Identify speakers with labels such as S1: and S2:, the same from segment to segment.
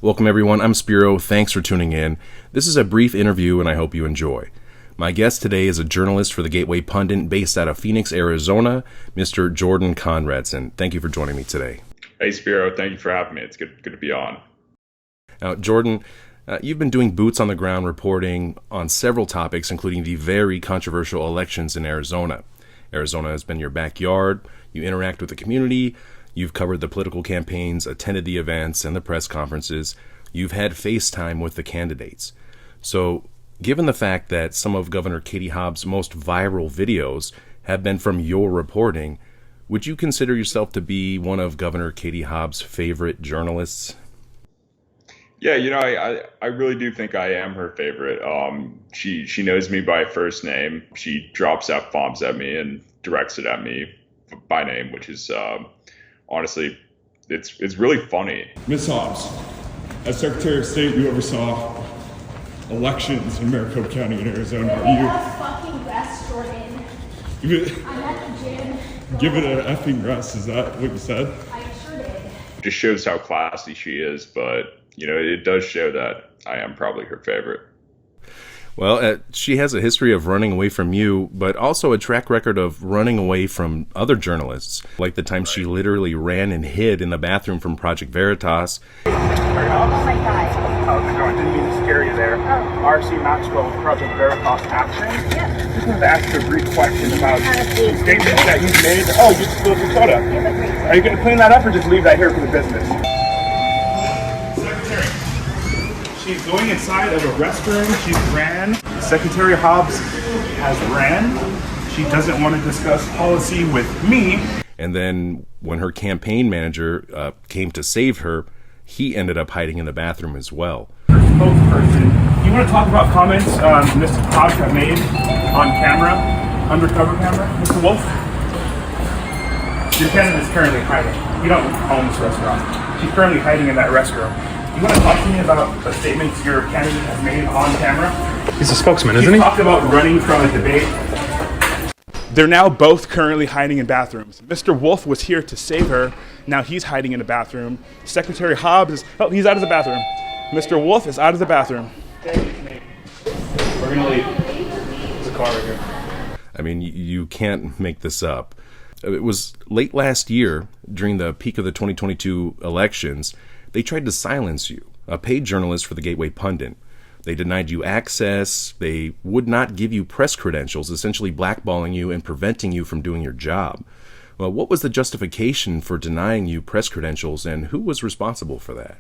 S1: Welcome everyone, I'm Spiro, thanks for tuning in. This is a brief interview and I hope you enjoy. My guest today is a journalist for the Gateway Pundit based out of Phoenix, Arizona, Mr. Jordan Conradson. Thank you for joining me today.
S2: Hey Spiro, thank you for having me. It's good to be on.
S1: Now, Jordan, you've been doing boots on the ground reporting on several topics, including the very controversial elections in Arizona. Arizona has been your backyard. You interact with the community. You've covered the political campaigns, attended the events and the press conferences. You've had FaceTime with the candidates. So, given the fact that some of Governor Katie Hobbs' most viral videos have been from your reporting, would you consider yourself to be one of Governor Katie Hobbs' favorite journalists?
S2: Yeah, I really do think I am her favorite. She knows me by first name. She drops F-bombs at me and directs it at me by name, which is honestly, it's really funny.
S3: Ms. Hobbs, as Secretary of State, you oversaw elections in Maricopa County in Arizona.
S4: Fucking rest, Jordan. I'm at the gym.
S3: Give it an effing rest. Is that what you said?
S4: I sure did.
S2: Just shows how classy she is, but it does show that I am probably her favorite.
S1: Well, she has a history of running away from you, but also a track record of running away from other journalists, like the time she literally ran and hid in the bathroom from Project Veritas.
S4: Oh my God.
S5: How's it going? Didn't mean to scare you there. R.C. Maxwell with Project Veritas Action.
S4: Yeah.
S5: Just wanted to ask you a brief question about the statements that you've made. Oh, you just spilled your soda. Are you going to clean that up or just leave that here for the business? She's going inside of a restroom. She's ran. Secretary Hobbs has ran. She doesn't want to discuss policy with me.
S1: And then when her campaign manager came to save her, he ended up hiding in the bathroom as well.
S5: Her spokesperson. You want to talk about comments Mr. Hobbs have made on camera, undercover camera? Mr. Wolf? Your candidate is currently hiding. You don't own this restaurant. She's currently hiding in that restroom. You want to talk to me about the statements your candidate has made on camera?
S6: He's a spokesman, isn't he?
S5: He talked about running from a debate. They're now both currently hiding in bathrooms. Mr. Wolf was here to save her. Now he's hiding in a bathroom. Secretary Hobbs is, he's out of the bathroom. Mr. Wolf is out of the bathroom. We're gonna leave. There's a car right here.
S1: I mean, you can't make this up. It was late last year, during the peak of the 2022 elections, they tried to silence you, a paid journalist for the Gateway Pundit. They denied you access. They would not give you press credentials, essentially blackballing you and preventing you from doing your job. Well, what was the justification for denying you press credentials, and who was responsible for that?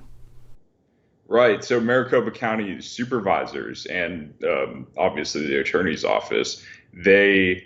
S2: Right. So Maricopa County supervisors and obviously the attorney's office, they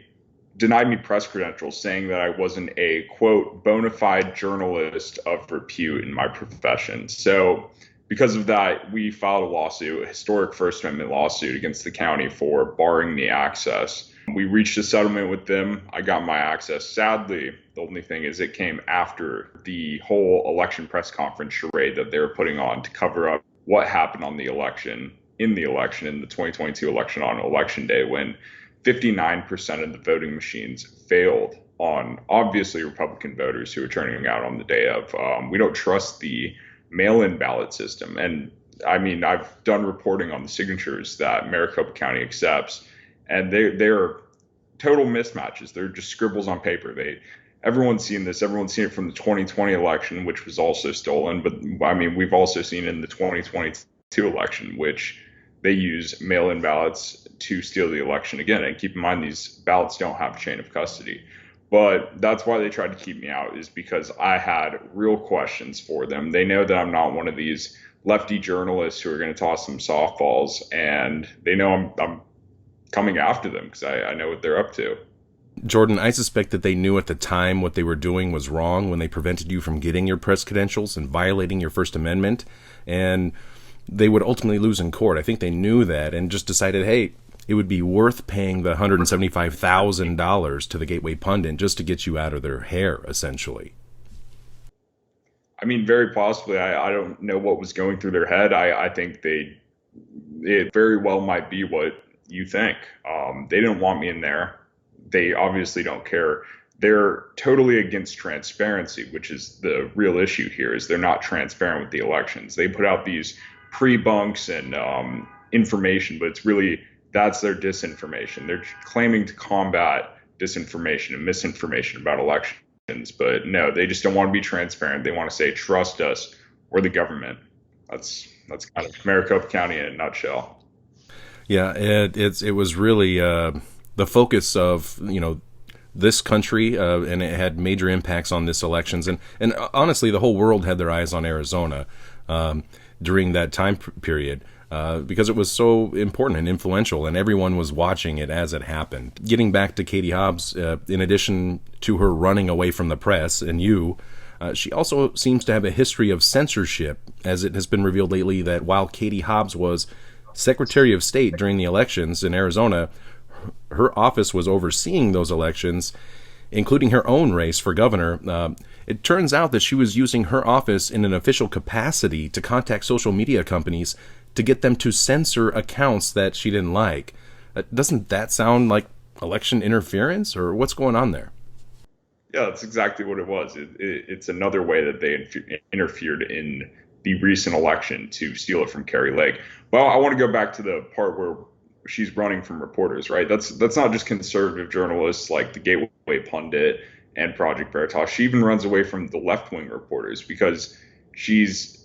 S2: denied me press credentials, saying that I wasn't a, quote, bona fide journalist of repute in my profession. So because of that, we filed a lawsuit, a historic First Amendment lawsuit against the county for barring the access. We reached a settlement with them. I got my access. Sadly, the only thing is it came after the whole election press conference charade that they were putting on to cover up what happened on the election, in the 2022 election on election day, when 59% of the voting machines failed on obviously Republican voters who were turning out on the day of. We don't trust the mail-in ballot system. And I mean, I've done reporting on the signatures that Maricopa County accepts, and they're total mismatches. They're just scribbles on paper. Everyone's seen this. Everyone's seen it from the 2020 election, which was also stolen. But I mean, we've also seen it in the 2022 election, which they use mail-in ballots to steal the election again. And keep in mind, these ballots don't have chain of custody. But that's why they tried to keep me out, is because I had real questions for them. They know that I'm not one of these lefty journalists who are going to toss them softballs, and they know I'm coming after them because I know what they're up to.
S1: Jordan, I suspect that they knew at the time what they were doing was wrong when they prevented you from getting your press credentials and violating your First Amendment, and they would ultimately lose in court. I think they knew that and just decided, hey, it would be worth paying the $175,000 to the Gateway Pundit just to get you out of their hair, essentially.
S2: I mean, very possibly. I don't know what was going through their head. I think it very well might be what you think. They didn't want me in there. They obviously don't care. they're totally against transparency, which is the real issue here. Is they're not transparent with the elections. They put out these pre-bunks and information, but it's really that's their disinformation. They're claiming to combat disinformation and misinformation about elections, but no, they just don't want to be transparent. They want to say, trust us or the government. That's kind of Maricopa County in a nutshell.
S1: Yeah, it was really the focus of this country, and it had major impacts on this elections, and honestly, the whole world had their eyes on Arizona during that time period. Because it was so important and influential, and everyone was watching it as it happened. Getting back to Katie Hobbs, in addition to her running away from the press and she also seems to have a history of censorship, as it has been revealed lately that while Katie Hobbs was Secretary of State during the elections in Arizona, her office was overseeing those elections, including her own race for governor. It turns out that she was using her office in an official capacity to contact social media companies to get them to censor accounts that she didn't like. Doesn't that sound like election interference, or what's going on there?
S2: Yeah, that's exactly what it was. It's another way that they interfered in the recent election to steal it from Kari Lake. Well, I want to go back to the part where she's running from reporters, right? That's not just conservative journalists like the Gateway Pundit and Project Veritas. She even runs away from the left-wing reporters because she's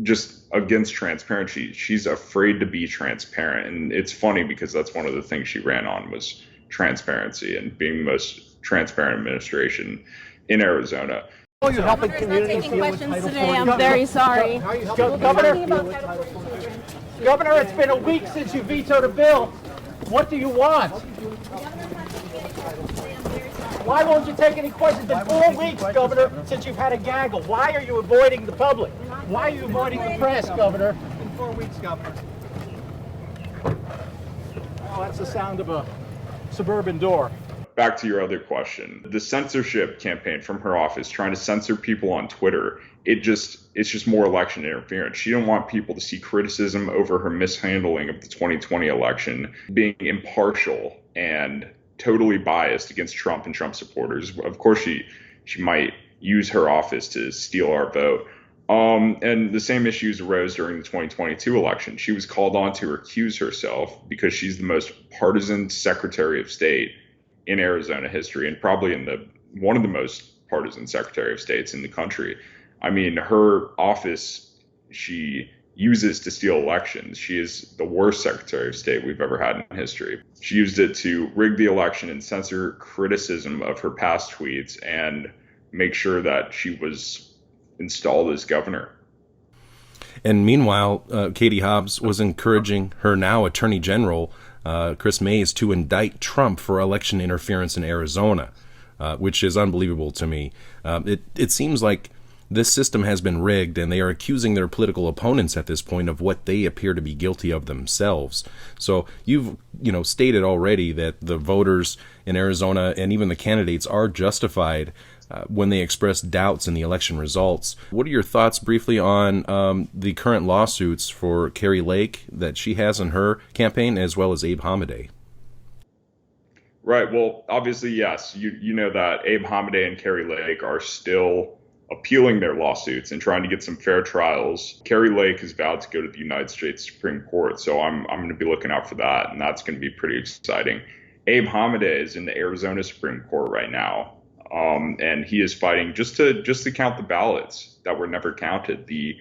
S2: just against transparency. She's afraid to be transparent. And it's funny because that's one of the things she ran on was transparency and being the most transparent administration in Arizona.
S6: Oh, you're helping communities deal with Title 40.
S4: I'm very sorry.
S6: Governor, it's been a week since you vetoed a bill. What do you want? Why won't you take any questions? It's been 4 weeks, Governor, since you've had a gaggle. Why are you avoiding the public? Why are you avoiding the press, Governor? It's been 4 weeks, Governor. Oh, that's the sound of a suburban door.
S2: Back to your other question. The censorship campaign from her office, trying to censor people on Twitter, it's just more election interference. She didn't want people to see criticism over her mishandling of the 2020 election being impartial and totally biased against Trump and Trump supporters. Of course, she might use her office to steal our vote. And the same issues arose during the 2022 election. She was called on to recuse herself because she's the most partisan Secretary of State in Arizona history, and probably in one of the most partisan Secretary of States in the country. I mean, her office she uses to steal elections. She is the worst Secretary of State we've ever had in history. She used it to rig the election and censor criticism of her past tweets and make sure that she was installed as governor.
S1: And meanwhile, Katie Hobbs was encouraging her now Attorney General, Chris Mays, to indict Trump for election interference in Arizona, which is unbelievable to me. It seems like this system has been rigged, and they are accusing their political opponents at this point of what they appear to be guilty of themselves. So you've stated already that the voters in Arizona and even the candidates are justified when they express doubts in the election results. What are your thoughts briefly on the current lawsuits for Kari Lake that she has in her campaign, as well as Abe Hamadeh?
S2: Right. Well, obviously, yes. You know that Abe Hamadeh and Kari Lake are still appealing their lawsuits and trying to get some fair trials. Kari Lake has vowed to go to the United States Supreme Court, so I'm going to be looking out for that, and that's going to be pretty exciting. Abe Hamadeh is in the Arizona Supreme Court right now. And he is fighting just to count the ballots that were never counted, the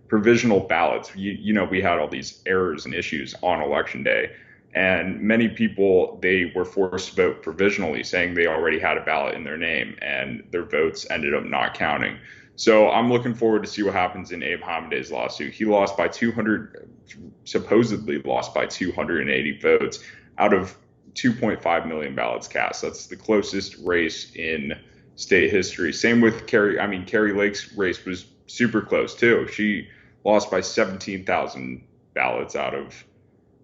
S2: provisional ballots. We had all these errors and issues on election day, and many people, they were forced to vote provisionally, saying they already had a ballot in their name, and their votes ended up not counting. So I'm looking forward to see what happens in Abe Hamadeh's lawsuit. He supposedly lost by 280 votes out of 2.5 million ballots cast. That's the closest race in state history. Same with Kari Lake's race was super close too. She lost by 17,000 ballots out of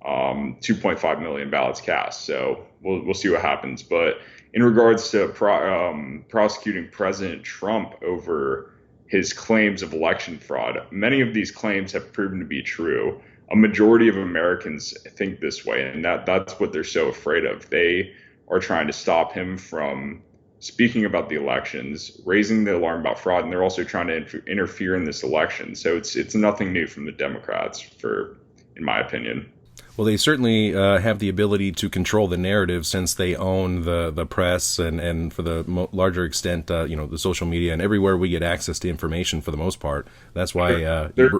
S2: 2.5 million ballots cast. So we'll see what happens. But in regards to prosecuting President Trump over his claims of election fraud, many of these claims have proven to be true. A majority of Americans think this way, and that's what they're so afraid of. They are trying to stop him from speaking about the elections, raising the alarm about fraud, and they're also trying to interfere in this election. So it's nothing new from the Democrats, in my opinion.
S1: Well, they certainly have the ability to control the narrative since they own the press and for the larger extent, the social media and everywhere we get access to information for the most part. That's why
S2: they're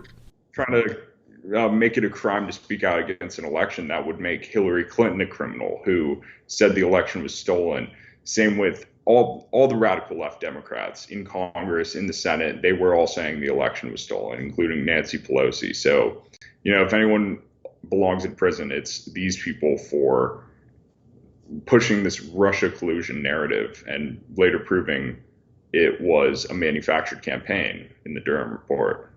S2: trying to make it a crime to speak out against an election that would make Hillary Clinton a criminal who said the election was stolen. Same with all the radical left Democrats in Congress, in the Senate. They were all saying the election was stolen, including Nancy Pelosi. So, if anyone belongs in prison, it's these people for pushing this Russia collusion narrative and later proving it was a manufactured campaign in the Durham report.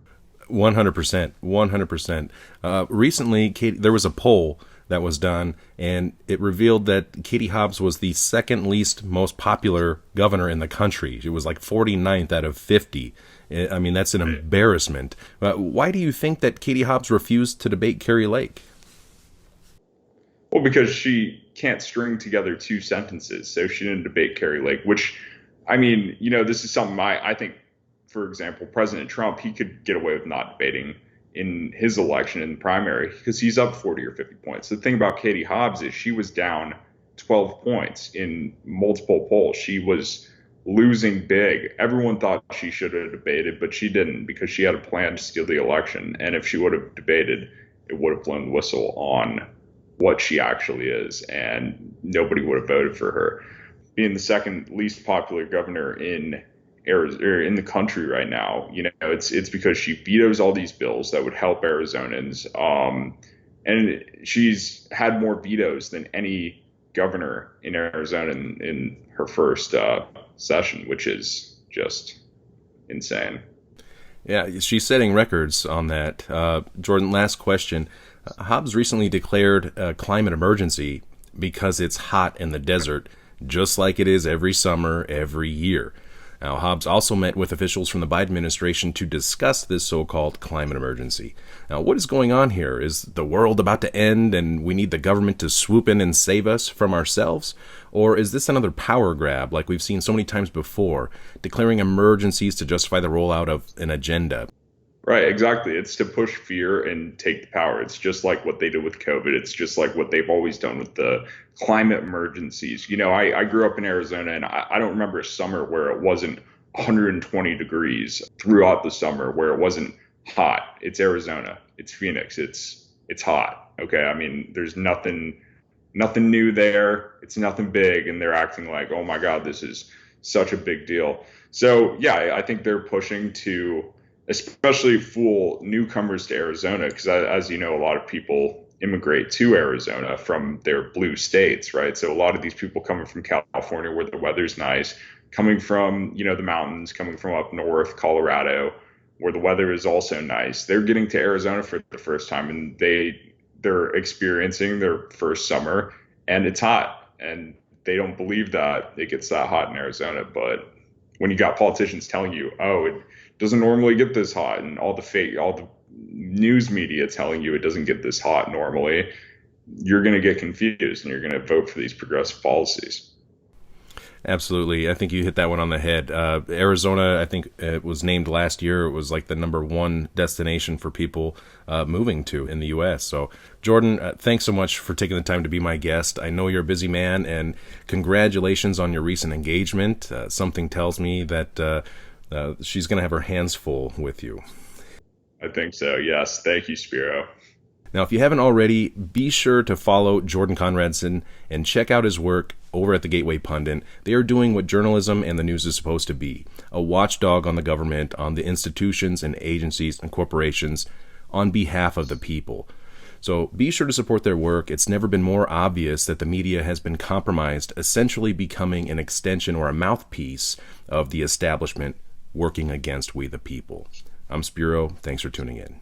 S1: 100%. 100%. Recently, there was a poll that was done, and it revealed that Katie Hobbs was the second least most popular governor in the country. She was like 49th out of 50. I mean, that's an embarrassment. Why do you think that Katie Hobbs refused to debate Kari Lake?
S2: Well, because she can't string together two sentences, so she didn't debate Kari Lake, which, I mean, this is something I think, for example, President Trump, he could get away with not debating in his election in the primary because he's up 40 or 50 points. The thing about Katie Hobbs is she was down 12 points in multiple polls. She was losing big. Everyone thought she should have debated, but she didn't because she had a plan to steal the election. And if she would have debated, it would have blown the whistle on what she actually is, and nobody would have voted for her. Being the second least popular governor in the country right now, it's because she vetoes all these bills that would help Arizonans. And she's had more vetoes than any governor in Arizona in her first session, which is just insane.
S1: Yeah, she's setting records on that. Jordan, last question. Hobbs recently declared a climate emergency because it's hot in the desert, just like it is every summer, every year. Now, Hobbs also met with officials from the Biden administration to discuss this so-called climate emergency. Now, what is going on here? Is the world about to end and we need the government to swoop in and save us from ourselves? Or is this another power grab like we've seen so many times before, declaring emergencies to justify the rollout of an agenda?
S2: Right, exactly. It's to push fear and take the power. It's just like what they did with COVID. It's just like what they've always done with the climate emergencies. I grew up in Arizona, and I don't remember a summer where it wasn't 120 degrees throughout the summer, where it wasn't hot. It's Arizona. It's Phoenix. It's hot. Okay, I mean, there's nothing new there. It's nothing big, and they're acting like, oh my God, this is such a big deal. So yeah, I think they're pushing to especially fool newcomers to Arizona, because as you know, a lot of people immigrate to Arizona from their blue states, right? So a lot of these people coming from California where the weather's nice, coming from, the mountains, coming from up north, Colorado, where the weather is also nice. They're getting to Arizona for the first time, and they're experiencing their first summer, and it's hot, and they don't believe that it gets that hot in Arizona. But when you got politicians telling you, oh, it doesn't normally get this hot, and all the news media telling you it doesn't get this hot normally, you're going to get confused and you're going to vote for these progressive policies.
S1: Absolutely. I think you hit that one on the head. Arizona, I think it was named last year. It was like the #1 destination for people moving to in the U.S. So, Jordan, thanks so much for taking the time to be my guest. I know you're a busy man, and congratulations on your recent engagement. Something tells me that she's going to have her hands full with you.
S2: I think so, yes. Thank you, Spiro.
S1: Now, if you haven't already, be sure to follow Jordan Conradson and check out his work over at the Gateway Pundit. They are doing what journalism and the news is supposed to be, a watchdog on the government, on the institutions and agencies and corporations on behalf of the people. So be sure to support their work. It's never been more obvious that the media has been compromised, essentially becoming an extension or a mouthpiece of the establishment working against we the people. I'm Spiro. Thanks for tuning in.